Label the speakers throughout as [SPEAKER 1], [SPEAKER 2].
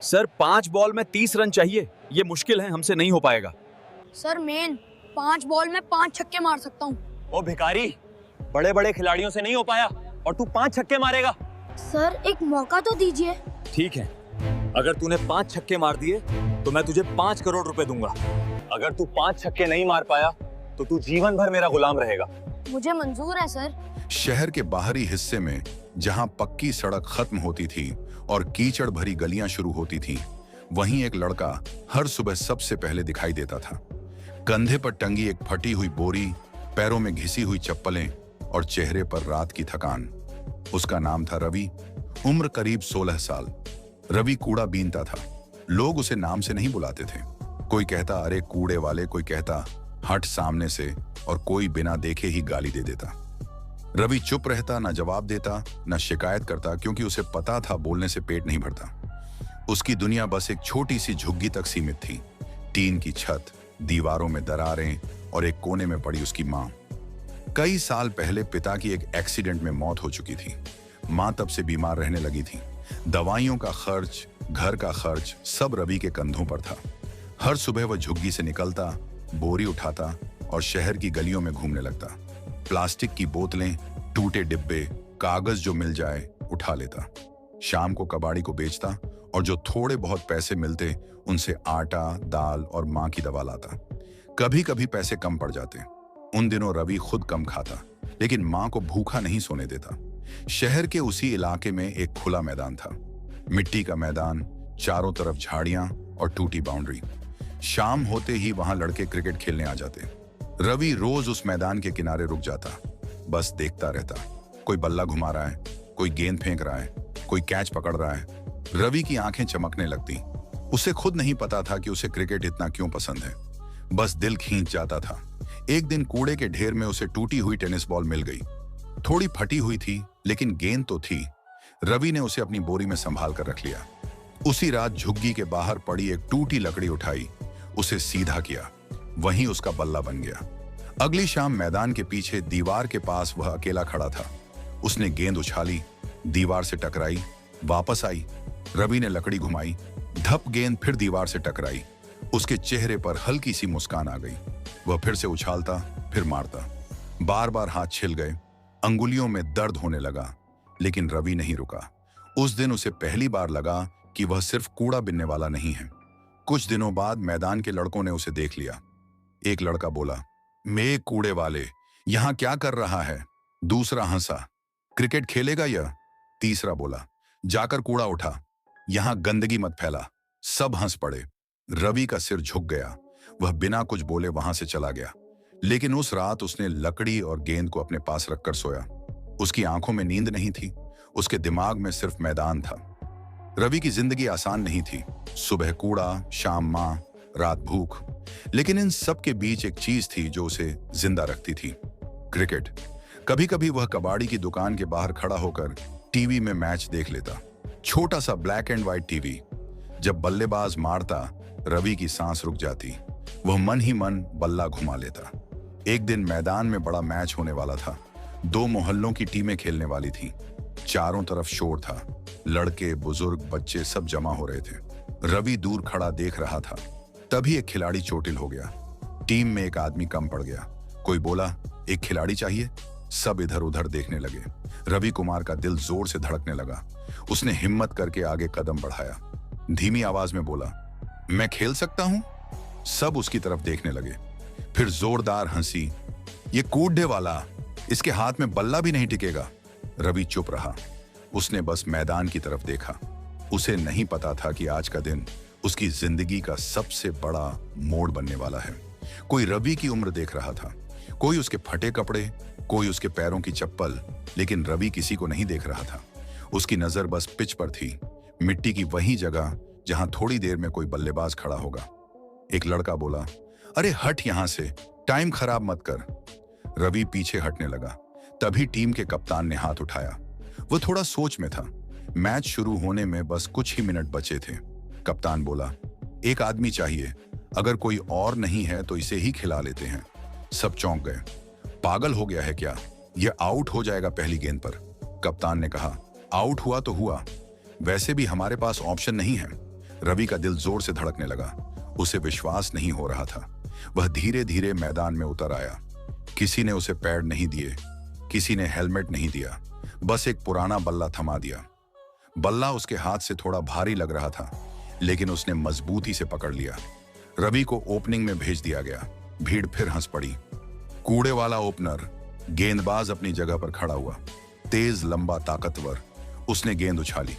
[SPEAKER 1] Sir 5 ball में 30 run चाहिए, ये मुश्किल है, हमसे नहीं हो पाएगा।
[SPEAKER 2] सर मेन 5 बॉल में 5 छक्के मार सकता हूँ।
[SPEAKER 3] ओ भिखारी, बड़े बड़े खिलाड़ियों से नहीं हो पाया और तू 5 छक्के मारेगा।
[SPEAKER 2] सर एक मौका तो दीजिए।
[SPEAKER 1] ठीक है, अगर तूने 5 छक्के मार दिए तो मैं तुझे 5 करोड़ रुपए दूंगा।
[SPEAKER 3] अगर तू 5 छक्के नहीं मार पाया तो तू जीवन भर मेरा गुलाम रहेगा।
[SPEAKER 2] मुझे मंजूर है सर।
[SPEAKER 4] शहर के बाहरी हिस्से में जहां पक्की सड़क खत्म होती थी और कीचड़ भरी गलियां शुरू होती थीं, वहीं एक लड़का हर सुबह सबसे पहले दिखाई देता था। कंधे पर टंगी एक फटी हुई बोरी, पैरों में घिसी हुई चप्पलें और चेहरे पर रात की थकान। उसका नाम था रवि, उम्र करीब 16 साल। रवि कूड़ा बीनता था। लोग उसे नाम से नहीं बुलाते थे। कोई कहता अरे कूड़े वाले, कोई कहता हट सामने से, और कोई बिना देखे ही गाली दे देता। रवि चुप रहता, ना जवाब देता, ना शिकायत करता, क्योंकि उसे पता था बोलने से पेट नहीं भरता। उसकी दुनिया बस एक छोटी सी झुग्गी तक सीमित थी। टीन की छत, दीवारों में दरारें और एक कोने में पड़ी उसकी मां। कई साल पहले पिता की एक एक्सीडेंट में मौत हो चुकी थी। मां तब से बीमार रहने लगी थी। दवाइयों का खर्च, घर का खर्च सब रवि के कंधों पर था। हर सुबह वह झुग्गी से निकलता, बोरी उठाता और शहर की गलियों में घूमने लगता। प्लास्टिक की बोतलें, टूटे डिब्बे, कागज जो मिल जाए उठा लेता। शाम को कबाड़ी को बेचता और जो थोड़े बहुत पैसे मिलते उनसे आटा, दाल और मां की दवा लाता। कभी कभी पैसे कम पड़ जाते। उन दिनों रवि खुद कम खाता, लेकिन मां को भूखा नहीं सोने देता। शहर के उसी इलाके में एक खुला मैदान था, मिट्टी का मैदान, चारों तरफ झाड़ियां और टूटी बाउंड्री। शाम होते ही वहां लड़के क्रिकेट खेलने आ जाते। रवि रोज उस मैदान के किनारे रुक जाता, बस देखता रहता। कोई बल्ला घुमा रहा है, कोई गेंद फेंक रहा है, कोई कैच पकड़ रहा है। रवि की आंखें चमकने लगती। उसे खुद नहीं पता था कि उसे क्रिकेट इतना क्यों पसंद है, बस दिल खींच जाता था। एक दिन कूड़े के ढेर में उसे टूटी हुई टेनिस बॉल मिल गई। थोड़ी फटी हुई थी, लेकिन गेंद तो थी। रवि ने उसे अपनी बोरी में संभाल कर रख लिया। उसी रात झुग्गी के बाहर पड़ी एक टूटी लकड़ी उठाई, उसे सीधा किया, वहीं उसका बल्ला बन गया। अगली शाम मैदान के पीछे दीवार के पास वह अकेला खड़ा था। उसने गेंद उछाली, दीवार से टकराई, वापस आई। रवि ने लकड़ी घुमाई, धप गेंद फिर दीवार से टकराई। उसके चेहरे पर हल्की सी मुस्कान आ गई। वह फिर से उछालता, फिर मारता। बार बार हाथ छिल गए, अंगुलियों में दर्द होने लगा, लेकिन रवि नहीं रुका। उस दिन उसे पहली बार लगा कि वह सिर्फ कूड़ा बिनने वाला नहीं है। कुछ दिनों बाद मैदान के लड़कों ने उसे देख लिया। एक लड़का बोला, मैं कूड़े वाले, यहां क्या कर रहा है? दूसरा हंसा, क्रिकेट खेलेगा यह? तीसरा बोला, जाकर कूड़ा उठा, यहां गंदगी मत फैला। सब हंस पड़े। रवि का सिर झुक गया। वह बिना कुछ बोले वहां से चला गया। लेकिन उस रात उसने लकड़ी और गेंद को अपने पास रखकर सोया। उसकी आंखों में नींद नहीं थी, उसके दिमाग में सिर्फ मैदान था। रवि की जिंदगी आसान नहीं थी। सुबह कूड़ा, शाम मां, रात भूख, लेकिन इन सब के बीच एक चीज थी जो उसे जिंदा रखती थी, क्रिकेट। कभी कभी वह कबाड़ी की दुकान के बाहर खड़ा होकर टीवी में मैच देख लेता। छोटा सा ब्लैक एंड व्हाइट टीवी। जब बल्लेबाज मारता, रवि की सांस रुक जाती। वह मन ही मन बल्ला घुमा लेता। एक दिन मैदान में बड़ा मैच होने वाला था। 2 मोहल्लों की टीमें खेलने वाली थी। चारों तरफ शोर था, लड़के, बुजुर्ग, बच्चे सब जमा हो रहे थे। रवि दूर खड़ा देख रहा था। तभी एक खिलाड़ी चोटिल हो गया। टीम में एक आदमी कम पड़ गया। कोई बोला, एक खिलाड़ी चाहिए। सब इधर उधर देखने लगे। रवि कुमार का दिल जोर से धड़कने लगा। उसने हिम्मत करके आगे कदम बढ़ाया। धीमी आवाज में बोला, मैं खेल सकता हूं? सब उसकी तरफ देखने लगे। फिर जोरदार हंसी, ये कूदने वाला, इसके हाथ में बल्ला भी नहीं टिकेगा। रवि चुप रहा। उसने बस मैदान की तरफ देखा। उसे नहीं पता था कि आज का दिन उसकी जिंदगी का सबसे बड़ा मोड़ बनने वाला है। कोई रवि की उम्र देख रहा था, कोई उसके फटे कपड़े, कोई उसके पैरों की चप्पल, लेकिन रवि किसी को नहीं देख रहा था। उसकी नजर बस पिच पर थी, मिट्टी की वही जगह जहां थोड़ी देर में कोई बल्लेबाज खड़ा होगा। एक लड़का बोला, अरे हट यहां से, टाइम खराब मत कर। रवि पीछे हटने लगा। तभी टीम के कप्तान ने हाथ उठाया। वो थोड़ा सोच में था। मैच शुरू होने में बस कुछ ही मिनट बचे थे। कप्तान बोला, एक आदमी चाहिए, अगर कोई और नहीं है तो इसे ही खिला लेते हैं। सब चौंक गए। पागल हो गया है क्या? यह आउट हो जाएगा पहली गेंद पर। कप्तान ने कहा, आउट हुआ तो हुआ, वैसे भी हमारे पास ऑप्शन नहीं है। रवि का दिल जोर से धड़कने लगा। उसे विश्वास नहीं हो रहा था। वह धीरे धीरे मैदान में उतर आया। किसी ने उसे पैड नहीं दिए, किसी ने हेलमेट नहीं दिया, बस एक पुराना बल्ला थमा दिया। बल्ला उसके हाथ से थोड़ा भारी लग रहा था, लेकिन उसने मजबूती से पकड़ लिया। रवि को ओपनिंग में भेज दिया गया। भीड़ फिर हंस पड़ी। कूड़े वाला ओपनर, गेंदबाज अपनी जगह पर खड़ा हुआ, तेज, लंबा, ताकतवर। उसने गेंद उछाली।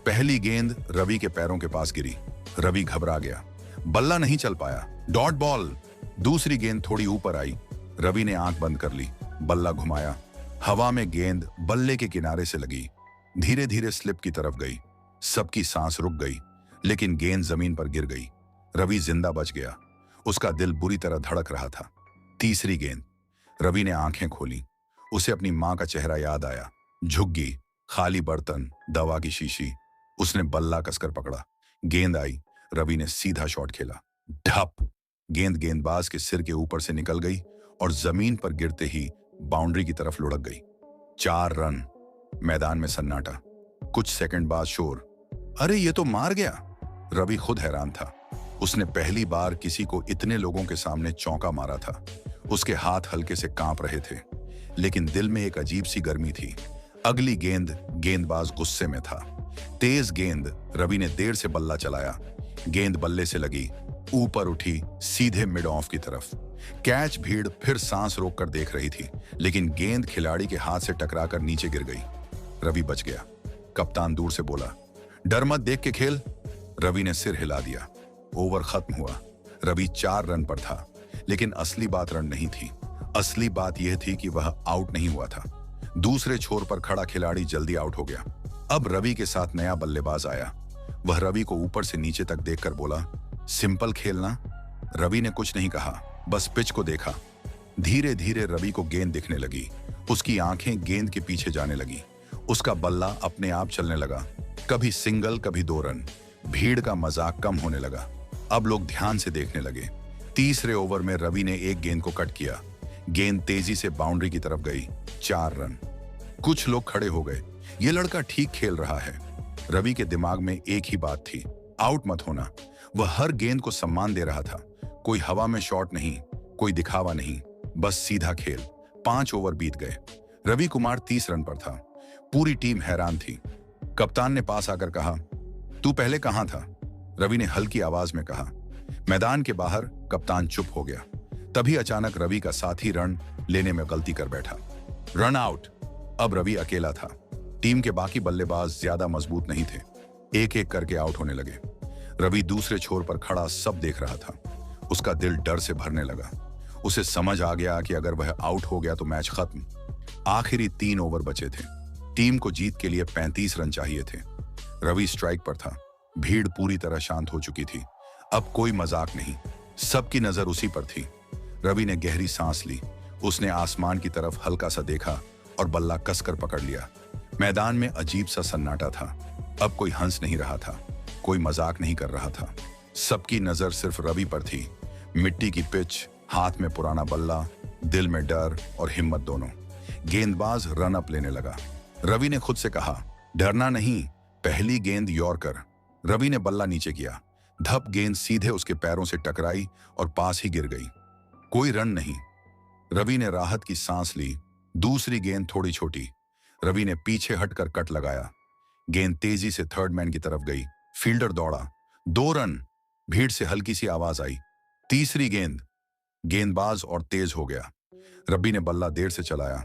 [SPEAKER 4] पहली गेंद रवि के पैरों के पास गिरी। रवि घबरा गया। बल्ला नहीं चल पाया। Dot ball. दूसरी गेंद थोड़ी ऊपर आई। रवि ने आंख बंद कर ली। बल्ला घुमाया। हवा में गेंद बल्ले के किनारे से लगी, धीरे धीरे स्लिप की तरफ गई। सबकी सांस रुक गई, लेकिन गेंद जमीन पर गिर गई। रवि जिंदा बच गया। उसका दिल बुरी तरह धड़क रहा था। तीसरी गेंद। रवि ने आंखें खोली। उसे अपनी मां का चेहरा याद आया। झुग्गी, खाली बर्तन, दवा की शीशी। उसने बल्ला कसकर पकड़ा। गेंद आई। रवि ने सीधा शॉट खेला। ढप। गेंद गेंदबाज के सिर के ऊपर से निकल गई और जमीन पर गिरते ही बाउंड्री की तरफ लुढ़क गई। 4 रन। मैदान में सन्नाटा। कुछ सेकंड बाद शोर। अरे ये तो मार गया। रवि खुद हैरान था। उसने पहली बार किसी को इतने लोगों के सामने चौका मारा था। उसके हाथ हल्के से कांप रहे थे, लेकिन दिल में एक अजीब सी गर्मी थी। अगली गेंद। गेंदबाज गुस्से में था। तेज गेंद। रवि ने देर से बल्ला चलाया। गेंद बल्ले से लगी, ऊपर उठी, सीधे मिड ऑफ की तरफ। कैच। भीड़ फिर सांस रोककर देख रही थी, लेकिन गेंद खिलाड़ी के हाथ से टकराकर नीचे गिर गई। रवि बच गया। कप्तान दूर से बोला, डर मत, देख के खेल। रवि ने सिर हिला दिया। ओवर खत्म हुआ। रवि 4 रन पर था, लेकिन असली बात रन नहीं थी। असली बात यह थी कि वह आउट नहीं हुआ था। दूसरे छोर पर खड़ा खिलाड़ी जल्दी आउट हो गया। अब रवि के साथ नया बल्लेबाज आया। वह रवि को ऊपर से नीचे तक देखकर बोला, सिंपल खेलना। रवि ने कुछ नहीं कहा, बस पिच को देखा। धीरे धीरे रवि को गेंद दिखने लगी। उसकी आंखें गेंद के पीछे जाने लगी। उसका बल्ला अपने आप चलने लगा, कभी सिंगल, कभी 2 रन। भीड़ का मजाक कम होने लगा। अब लोग ध्यान से देखने लगे। तीसरे ओवर में रवि ने एक गेंद को कट किया। गेंद तेजी से बाउंड्री की तरफ गई। 4 रन। कुछ लोग खड़े हो गए। ये लड़का ठीक खेल रहा है। रवि के दिमाग में एक ही बात थी, आउट मत होना। वह हर गेंद को सम्मान दे रहा था। कोई हवा में शॉट नहीं, कोई दिखावा नहीं, बस सीधा खेल। 5 ओवर बीत गए। रवि कुमार 30 रन पर था। पूरी टीम हैरान थी। कप्तान ने पास आकर कहा, तू पहले कहां था? रवि ने हल्की आवाज में कहा। मैदान के बाहर कप्तान चुप हो गया। तभी अचानक रवि का साथी रन लेने में गलती कर बैठा। Run out. अब रवि अकेला था। टीम के बाकी बल्लेबाज ज्यादा मजबूत नहीं थे। एक एक करके आउट होने लगे। रवि दूसरे छोर पर खड़ा सब देख रहा था। उसका दिल डर से भरने लगा। उसे समझ आ गया कि अगर वह आउट हो गया तो मैच खत्म। आखिरी 3 ओवर बचे थे। टीम को जीत के लिए 35 रन चाहिए थे। रवि स्ट्राइक पर था। भीड़ पूरी तरह शांत हो चुकी थी। अब कोई मजाक नहीं, सबकी नजर उसी पर थी। रवि ने गहरी सांस ली। उसने आसमान की तरफ हल्का सा देखा और बल्ला कसकर पकड़ लिया। मैदान में अजीब सा सन्नाटा था। अब कोई हंस नहीं रहा था, कोई मजाक नहीं कर रहा था। सबकी नजर सिर्फ रवि पर थी। मिट्टी की पिच, हाथ में पुराना बल्ला, दिल में डर और हिम्मत दोनों। गेंदबाज रन अप लेने लगा। रवि ने खुद से कहा, डरना नहीं, पहली गेंद यॉर्कर। रवि ने बल्ला नीचे किया। धप। गेंद सीधे उसके पैरों से टकराई और पास ही गिर गई। कोई रन नहीं। रवि ने राहत की सांस ली। दूसरी गेंद थोड़ी छोटी। रवि ने पीछे हटकर कट लगाया। गेंद तेजी से थर्ड मैन की तरफ गई। फील्डर दौड़ा। 2 रन। भीड़ से हल्की सी आवाज आई, तीसरी गेंद। गेंदबाज और तेज हो गया। रवि ने बल्ला देर से चलाया।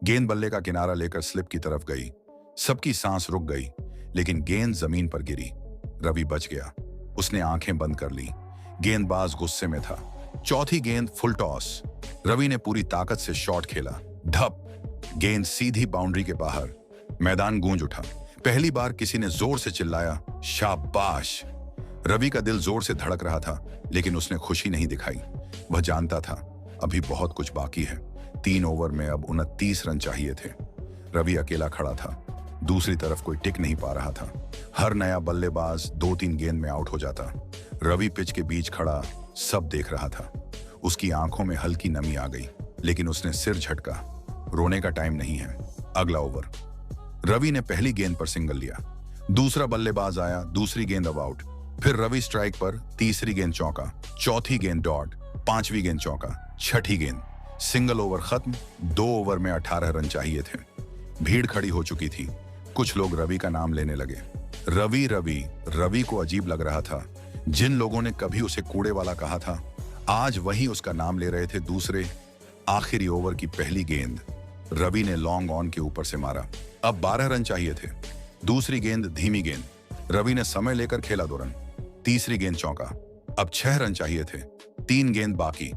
[SPEAKER 4] गेंद बल्ले का किनारा लेकर स्लिप की तरफ गई। सबकी सांस रुक गई, लेकिन गेंद जमीन पर गिरी। रवि बच गया। उसने आंखें बंद कर ली। गेंदबाज गुस्से में था। चौथी गेंद फुल टॉस। रवि ने पूरी ताकत से शॉट खेला। धप। गेंद सीधी बाउंड्री के बाहर। मैदान गूंज उठा। पहली बार किसी ने जोर से चिल्लाया, शाबाश। रवि का दिल जोर से धड़क रहा था, लेकिन उसने खुशी नहीं दिखाई। वह जानता था अभी बहुत कुछ बाकी है। 3 ओवर में अब 29 रन चाहिए थे। रवि अकेला खड़ा था। दूसरी तरफ कोई टिक नहीं पा रहा था। हर नया बल्लेबाज 2-3 गेंद में आउट हो जाता। रवि पिच के बीच खड़ा सब देख रहा था। उसकी आंखों में हल्की नमी आ गई, लेकिन उसने सिर झटका। रोने का टाइम नहीं है। अगला ओवर। रवि ने पहली गेंद पर सिंगल लिया। दूसरा बल्लेबाज आया। दूसरी गेंद अब आउट। फिर रवि स्ट्राइक पर, तीसरी गेंद चौका, चौथी गेंद डॉट, पांचवी गेंद चौका, छठी गेंद सिंगल ओवर खत्म। 2 ओवर में 18 रन चाहिए थे। भीड़ खड़ी हो चुकी थी। कुछ लोग रवि का नाम लेने लगे। रवि रवि रवि को अजीब लग रहा था। जिन लोगों ने कभी उसे कूड़े वाला कहा था, आज वही उसका नाम ले रहे थे। दूसरे आखिरी ओवर की पहली गेंद रवि ने लॉन्ग ऑन के ऊपर से मारा। अब 12 रन चाहिए थे। दूसरी गेंद धीमी गेंद, रवि ने समय लेकर खेला 2 रन। तीसरी गेंद चौका, अब 6 रन चाहिए थे। 3 गेंद बाकी।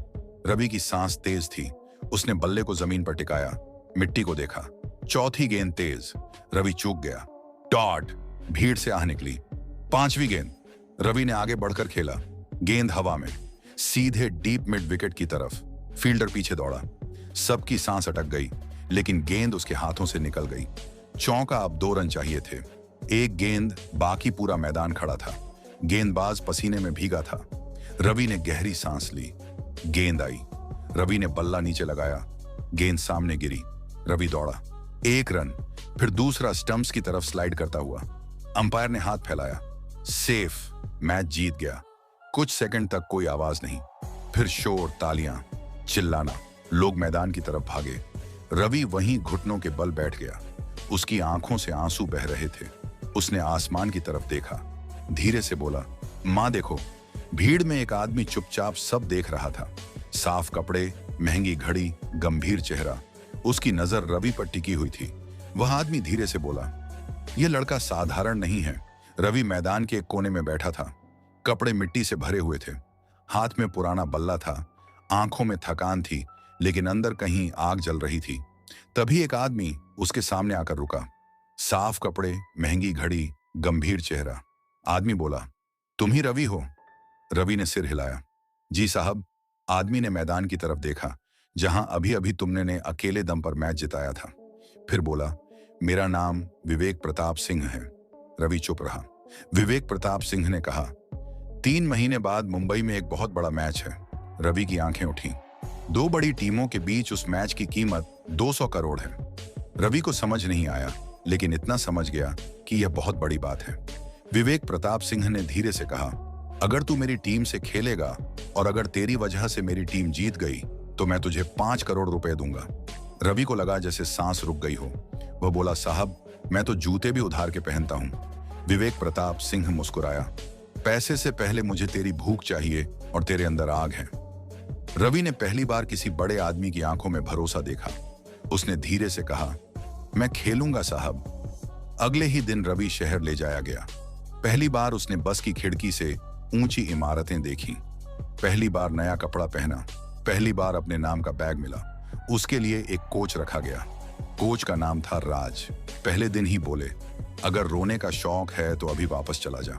[SPEAKER 4] रवि की सांस तेज थी। उसने बल्ले को जमीन पर टिकाया, मिट्टी को देखा। चौथी गेंद तेज, रवि चूक गया। डॉट, भीड़ से आह निकली। पांचवी गेंद, रवि ने आगे बढ़कर खेला। गेंद हवा में, सीधे डीप मिड विकेट की तरफ। फील्डर पीछे दौड़ा। सबकी सांस अटक गई, लेकिन गेंद उसके हाथों से निकल गई। चौका, अब 2 रन चाहिए थे। 1 गेंद बाकी। पूरा मैदान खड़ा था। गेंदबाज पसीने में भीगा था। रवि ने गहरी सांस ली। गेंद आई। रवि ने बल्ला नीचे लगाया। गेंद सामने गिरी। रवि दौड़ा। 1 रन। फिर दूसरा स्टंप्स की तरफ स्लाइड करता हुआ। अंपायर ने हाथ फैलाया। सेफ। मैच जीत गया। कुछ सेकंड तक कोई आवाज नहीं। फिर शोर, तालियां, चिल्लाना। लोग मैदान की तरफ भागे। रवि वहीं घुटनों के बल बैठ गया। उसकी आंखों से आंसू बह रहे थे। उसने आसमान की तरफ देखा। धीरे से बोला, मां देखो। भीड़ में एक आदमी चुपचाप सब देख रहा था। साफ कपड़े, महंगी घड़ी, गंभीर चेहरा। उसकी नजर रवि पर टिकी हुई थी। वह आदमी धीरे से बोला, यह लड़का साधारण नहीं है। रवि मैदान के एक कोने में बैठा था। कपड़े मिट्टी से भरे हुए थे। हाथ में पुराना बल्ला था। आंखों में थकान थी, लेकिन अंदर कहीं आग जल रही थी। तभी एक आदमी उसके सामने आकर रुका। साफ कपड़े, महंगी घड़ी, गंभीर चेहरा। आदमी बोला, तुम ही रवि हो? रवि ने सिर हिलाया। जी साहब। आदमी ने मैदान की तरफ देखा, जहां अभी अभी तुमने ने अकेले दम पर मैच जिताया था। फिर बोला, मेरा नाम विवेक प्रताप सिंह है। रवि चुप रहा। विवेक प्रताप सिंह ने कहा, 3 महीने बाद मुंबई में एक बहुत बड़ा मैच है। रवि की आंखें उठी। 2 बड़ी टीमों के बीच उस मैच की कीमत 200 करोड़ है। रवि को समझ नहीं आया, लेकिन इतना समझ गया कि यह बहुत बड़ी बात है। विवेक प्रताप सिंह ने धीरे से कहा, अगर तू मेरी टीम से खेलेगा और अगर तेरी वजह से मेरी टीम जीत गई तो मैं तुझे 5 करोड़ रुपए दूंगा। रवि को लगा जैसे सांस रुक गई हो। वह बोला, साहब मैं तो जूते भी उधार के पहनता हूं। विवेक प्रताप सिंह मुस्कुराया, पैसे से पहले मुझे तेरी भूख चाहिए और तेरे अंदर आग है। रवि ने पहली बार किसी बड़े आदमी की आंखों में भरोसा देखा। उसने धीरे से कहा, मैं खेलूंगा साहब। अगले ही दिन रवि शहर ले जाया गया। पहली बार उसने बस की खिड़की से ऊंची इमारतें देखी। पहली बार नया कपड़ा पहना। पहली बार अपने नाम का बैग मिला। उसके लिए एक कोच रखा गया। कोच का नाम था राज। पहले दिन ही बोले, अगर रोने का शौक है तो अभी वापस चला जा।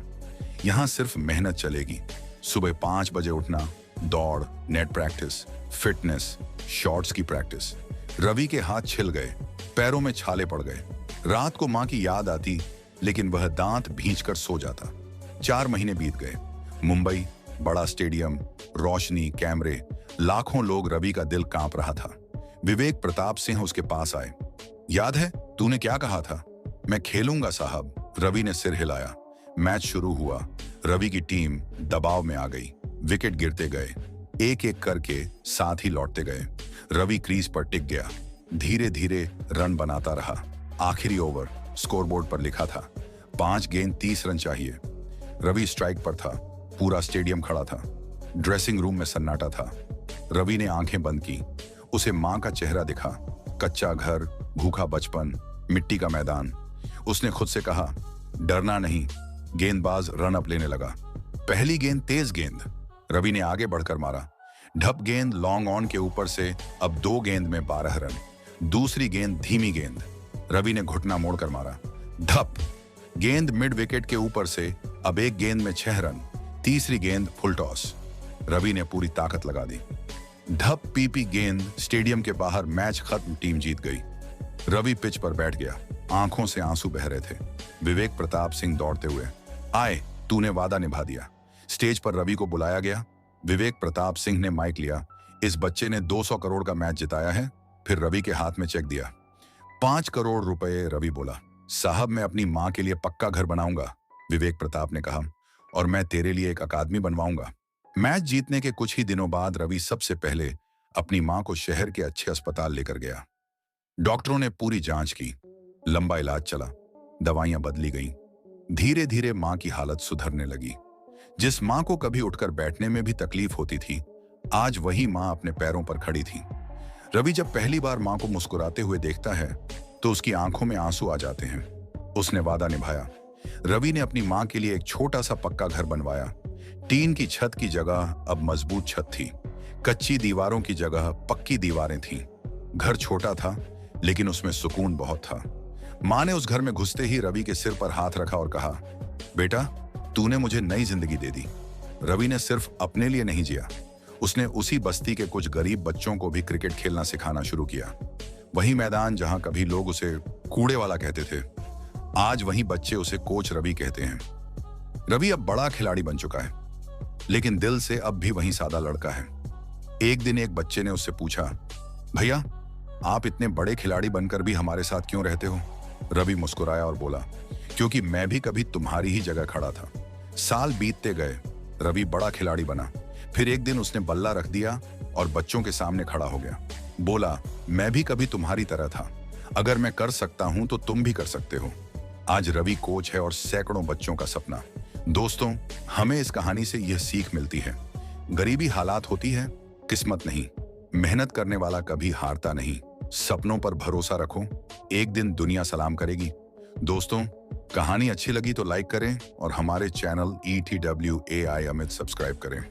[SPEAKER 4] यहां सिर्फ मेहनत चलेगी। सुबह 5 बजे उठना, दौड़, नेट प्रैक्टिस, फिटनेस, शॉट्स की प्रैक्टिस। रवि के हाथ छिल गए, पैरों में छाले पड़ गए। रात को मां की याद आती, लेकिन वह दांत भींचकर सो जाता। 4 महीने बीत गए। मुंबई, बड़ा स्टेडियम, रोशनी, कैमरे, लाखों लोग। रवि का दिल कांप रहा था। विवेक प्रताप सिंह उसके पास आए। याद है तूने क्या कहा था? मैं खेलूंगा साहब। रवि ने सिर हिलाया। मैच शुरू हुआ। रवि की टीम दबाव में आ गई। विकेट गिरते गए, एक एक करके साथ ही लौटते गए। रवि क्रीज पर टिक गया। धीरे धीरे रन बनाता रहा। आखिरी ओवर स्कोरबोर्ड पर लिखा था, 5 गेंद 30 रन चाहिए। रवि स्ट्राइक पर था। पूरा स्टेडियम खड़ा था। ड्रेसिंग रूम में सन्नाटा था। रवि ने आंखें बंद की। उसे मां का चेहरा दिखा। कच्चा घर, भूखा बचपन, मिट्टी का मैदान। उसने खुद से कहा, डरना नहीं। गेंदबाज रन अप लेने लगा। पहली गेंद तेज गेंद। रवि ने आगे बढ़कर मारा। ढप गेंद लॉन्ग ऑन के ऊपर से। अब 2 गेंद में 12 रन। दूसरी गेंद धीमी गेंद। रवि ने घुटना मोड़कर मारा। ढप गेंद मिड विकेट के ऊपर से। अब 1 गेंद में 6 रन। तीसरी गेंद फुल टॉस। रवि ने पूरी ताकत लगा दी। ढप पीपी गेंद। स्टेडियम के बाहर मैच खत्म, टीम जीत गई। रवि पिच पर बैठ गया। आंखों से आंसू बह रहे थे। विवेक प्रताप सिंह दौड़ते हुए आए, तूने वादा निभा दिया। स्टेज पर रवि को बुलाया गया। विवेक प्रताप सिंह ने माइक लिया। इस बच्चे ने 200 करोड़ का मैच जिताया है। फिर रवि के हाथ में चेक दिया। 5 करोड़ रुपए। रवि बोला, साहब मैं अपनी मां के लिए पक्का घर बनाऊंगा। विवेक प्रताप ने कहा, और मैं तेरे लिए एक अकादमी बनवाऊंगा। मैच जीतने के कुछ ही दिनों बाद रवि सबसे पहले अपनी मां को शहर के अच्छे अस्पताल लेकर गया। डॉक्टरों ने पूरी जांच की, लंबा इलाज चला, दवाइयां बदली गईं। धीरे धीरे मां की हालत सुधरने लगी। जिस मां को कभी उठकर बैठने में भी तकलीफ होती थी, आज वही मां अपने पैरों पर खड़ी थी। रवि जब पहली बार मां को मुस्कुराते हुए देखता है तो उसकी आंखों में आंसू आ जाते हैं। उसने वादा निभाया। रवि ने अपनी मां के लिए एक छोटा सा पक्का घर बनवाया। टीन की छत की जगह अब मजबूत छत थी, कच्ची दीवारों की जगह पक्की दीवारें थीं। घर छोटा था लेकिन उसमें सुकून बहुत था। मां ने उस घर में घुसते ही रवि के सिर पर हाथ रखा और कहा, बेटा, तूने मुझे नई जिंदगी दे दी। रवि ने सिर्फ अपने लिए नहीं जिया, उसने उसी बस्ती के कुछ गरीब बच्चों को भी क्रिकेट खेलना सिखाना शुरू किया। वही मैदान जहां कभी लोग उसे कूड़े वाला कहते थे, आज वही बच्चे उसे कोच रवि कहते हैं। रवि अब बड़ा खिलाड़ी बन चुका है, लेकिन दिल से अब भी वही सादा लड़का है। एक दिन एक बच्चे ने उससे पूछा, भैया, आप इतने बड़े खिलाड़ी बनकर भी हमारे साथ क्यों रहते हो? रवि मुस्कुराया और बोला, क्योंकि मैं भी कभी तुम्हारी ही जगह खड़ा था। साल बीतते गए, रवि बड़ा खिलाड़ी बना। फिर एक दिन उसने बल्ला रख दिया और बच्चों के सामने खड़ा हो गया। बोला, मैं भी कभी तुम्हारी तरह था। अगर मैं कर सकता हूं तो तुम भी कर सकते हो। आज रवि कोच है और सैकड़ों बच्चों का सपना। दोस्तों, हमें इस कहानी से यह सीख मिलती है, गरीबी हालात होती है, किस्मत नहीं। मेहनत करने वाला कभी हारता नहीं। सपनों पर भरोसा रखो, एक दिन दुनिया सलाम करेगी। दोस्तों, कहानी अच्छी लगी तो लाइक करें और हमारे चैनल ETWAI अमित सब्सक्राइब करें।